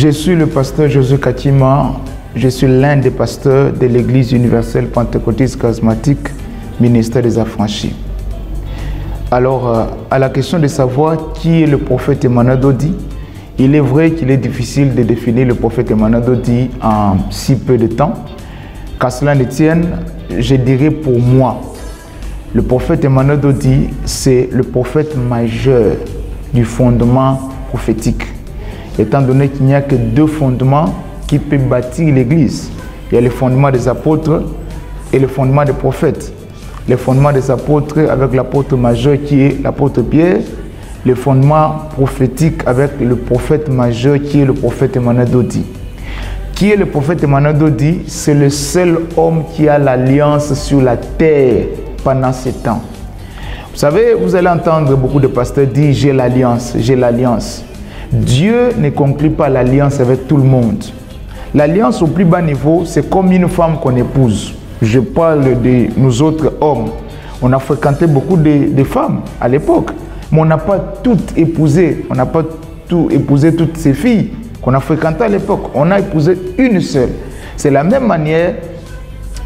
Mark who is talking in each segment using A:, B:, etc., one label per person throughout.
A: Je suis le pasteur Josué Katima. Je suis l'un des pasteurs de l'Église universelle pentecôtiste charismatique, ministère des Affranchis. Alors, à la question de savoir qui est le prophète Emmanuel Dodi, il est vrai qu'il est difficile de définir le prophète Emmanuel Dodi en si peu de temps. Qu'à cela ne tienne, je dirais pour moi, le prophète Emmanuel Dodi, c'est le prophète majeur du fondement prophétique. Étant donné qu'il n'y a que deux fondements qui peuvent bâtir l'Église. Il y a le fondement des apôtres et le fondement des prophètes. Le fondement des apôtres avec l'apôtre majeur qui est l'apôtre Pierre. Le fondement prophétique avec le prophète majeur qui est le prophète Emmanuel Dodi. Qui est le prophète Emmanuel Dodi? C'est le seul homme qui a l'alliance sur la terre pendant ces temps. Vous savez, vous allez entendre beaucoup de pasteurs dire « j'ai l'alliance, j'ai l'alliance ». Dieu ne conclut pas l'alliance avec tout le monde. L'alliance au plus bas niveau, c'est comme une femme qu'on épouse. Je parle de nous autres hommes. On a fréquenté beaucoup de femmes à l'époque, mais on n'a pas toutes épousé. On n'a pas tout épousé toutes ces filles qu'on a fréquentées à l'époque. On a épousé une seule. C'est la même manière,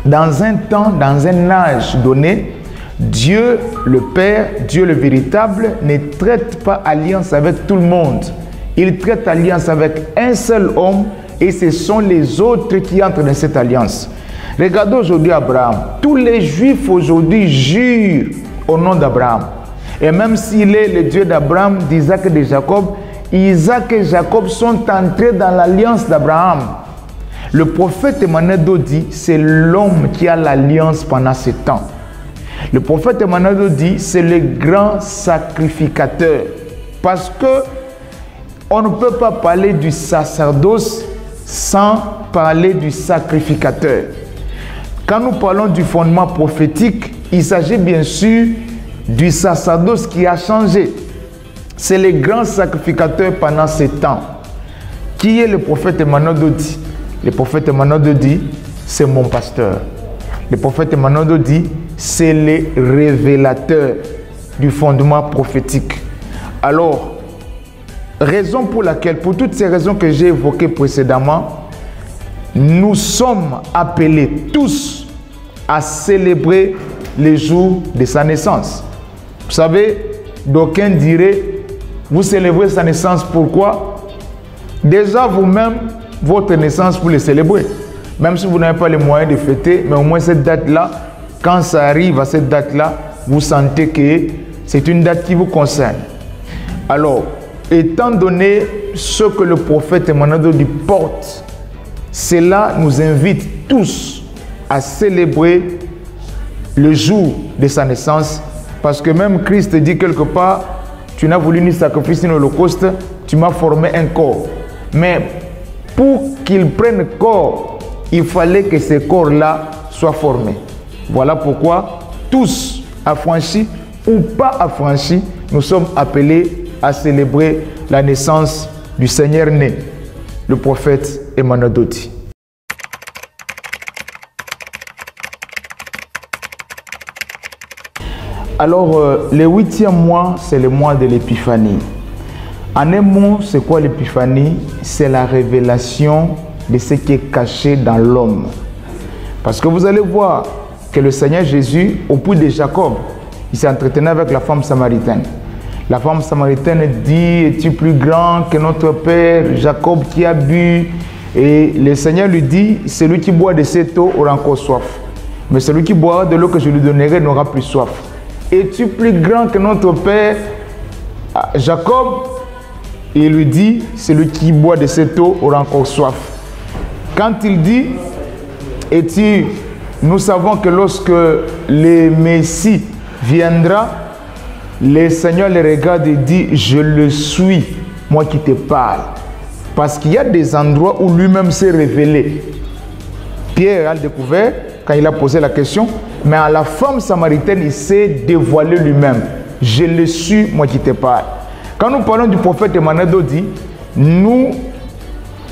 A: dans un temps, dans un âge donné, Dieu le Père, Dieu le véritable, ne traite pas alliance avec tout le monde. Il traite alliance avec un seul homme et ce sont les autres qui entrent dans cette alliance. Regardez aujourd'hui Abraham. Tous les Juifs aujourd'hui jurent au nom d'Abraham. Et même s'il est le Dieu d'Abraham, d'Isaac et de Jacob, Isaac et Jacob sont entrés dans l'alliance d'Abraham. Le prophète Emmanuel Dodi, c'est l'homme qui a l'alliance pendant ce temps. Le prophète Emmanuel Dodi, c'est le grand sacrificateur. Parce que on ne peut pas parler du sacerdoce sans parler du sacrificateur. Quand nous parlons du fondement prophétique, il s'agit bien sûr du sacerdoce qui a changé. C'est le grand sacrificateur pendant ces temps. Qui est le prophète Emmanuel Dodi? Le prophète Emmanuel Dodi, c'est mon pasteur. Le prophète Emmanuel Dodi, c'est le révélateur du fondement prophétique. Alors, raison pour laquelle, pour toutes ces raisons que j'ai évoquées précédemment, nous sommes appelés tous à célébrer le jour de sa naissance. Vous savez, d'aucuns diraient, vous célébrez sa naissance, pourquoi? Déjà vous-même, votre naissance, vous le célébrez. Même si vous n'avez pas les moyens de fêter, mais au moins cette date-là, quand ça arrive à cette date-là, vous sentez que c'est une date qui vous concerne. Alors, étant donné ce que le prophète Emmanuel Dodi porte, cela nous invite tous à célébrer le jour de sa naissance, parce que même Christ dit quelque part, tu n'as voulu ni sacrifice ni holocauste, tu m'as formé un corps. Mais pour qu'il prenne corps, il fallait que ce corps-là soit formé. Voilà pourquoi tous, affranchis ou pas affranchis, nous sommes appelés à célébrer la naissance du Seigneur né, le prophète Emmanuel Dodi. Alors, le 8e mois, c'est le mois de l'Épiphanie. En un mot, c'est quoi l'Épiphanie? C'est la révélation de ce qui est caché dans l'homme. Parce que vous allez voir que le Seigneur Jésus, au puits de Jacob, il s'est entretenu avec la femme samaritaine. La femme samaritaine dit, es-tu plus grand que notre père Jacob qui a bu? Et le Seigneur lui dit, celui qui boit de cette eau aura encore soif. Mais celui qui boira de l'eau que je lui donnerai n'aura plus soif. Es-tu plus grand que notre père Jacob? Et il lui dit, celui qui boit de cette eau aura encore soif. Quand il dit, nous savons que lorsque le Messie viendra, le Seigneur le regarde et dit, je le suis, moi qui te parle. Parce qu'il y a des endroits où lui-même s'est révélé. Pierre a le découvert quand il a posé la question, mais à la femme samaritaine, il s'est dévoilé lui-même. Je le suis, moi qui te parle. Quand nous parlons du prophète Emmanuel Dodi, nous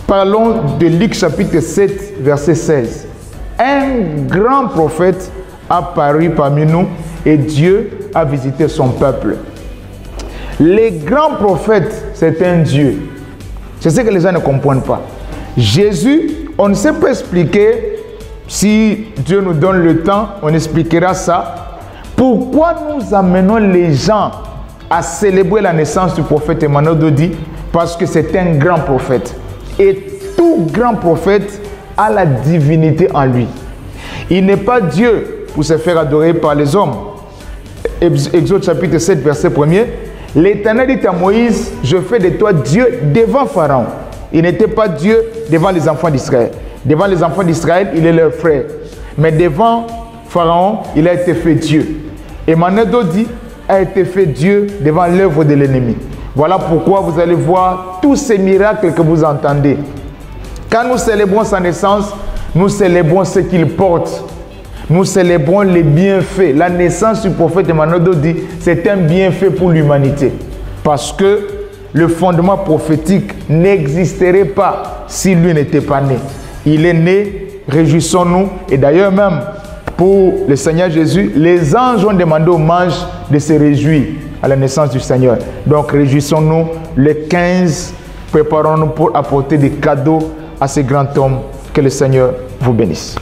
A: parlons de Luc chapitre 7, verset 16. Un grand prophète a paru parmi nous et Dieu a visité son peuple. Les grands prophètes, c'est un Dieu. C'est ce que les gens ne comprennent pas. Jésus, on ne sait pas expliquer, si Dieu nous donne le temps, on expliquera ça. Pourquoi nous amenons les gens à célébrer la naissance du prophète Emmanuel Dodi? Parce que c'est un grand prophète. Et tout grand prophète a la divinité en lui. Il n'est pas Dieu pour se faire adorer par les hommes. Exode chapitre 7, verset 1er. L'Éternel dit à Moïse, je fais de toi Dieu devant Pharaon. Il n'était pas Dieu devant les enfants d'Israël. Devant les enfants d'Israël, il est leur frère. Mais devant Pharaon, il a été fait Dieu. Emmanuel Dodi a été fait Dieu devant l'œuvre de l'ennemi. Voilà pourquoi vous allez voir tous ces miracles que vous entendez. Quand nous célébrons sa naissance, nous célébrons ce qu'il porte. Nous célébrons les bienfaits. La naissance du prophète Emmanuel Dodi, c'est un bienfait pour l'humanité. Parce que le fondement prophétique n'existerait pas si lui n'était pas né. Il est né, réjouissons-nous. Et d'ailleurs même, pour le Seigneur Jésus, les anges ont demandé aux mages de se réjouir à la naissance du Seigneur. Donc réjouissons-nous le 15, préparons-nous pour apporter des cadeaux à ce grand homme. Que le Seigneur vous bénisse.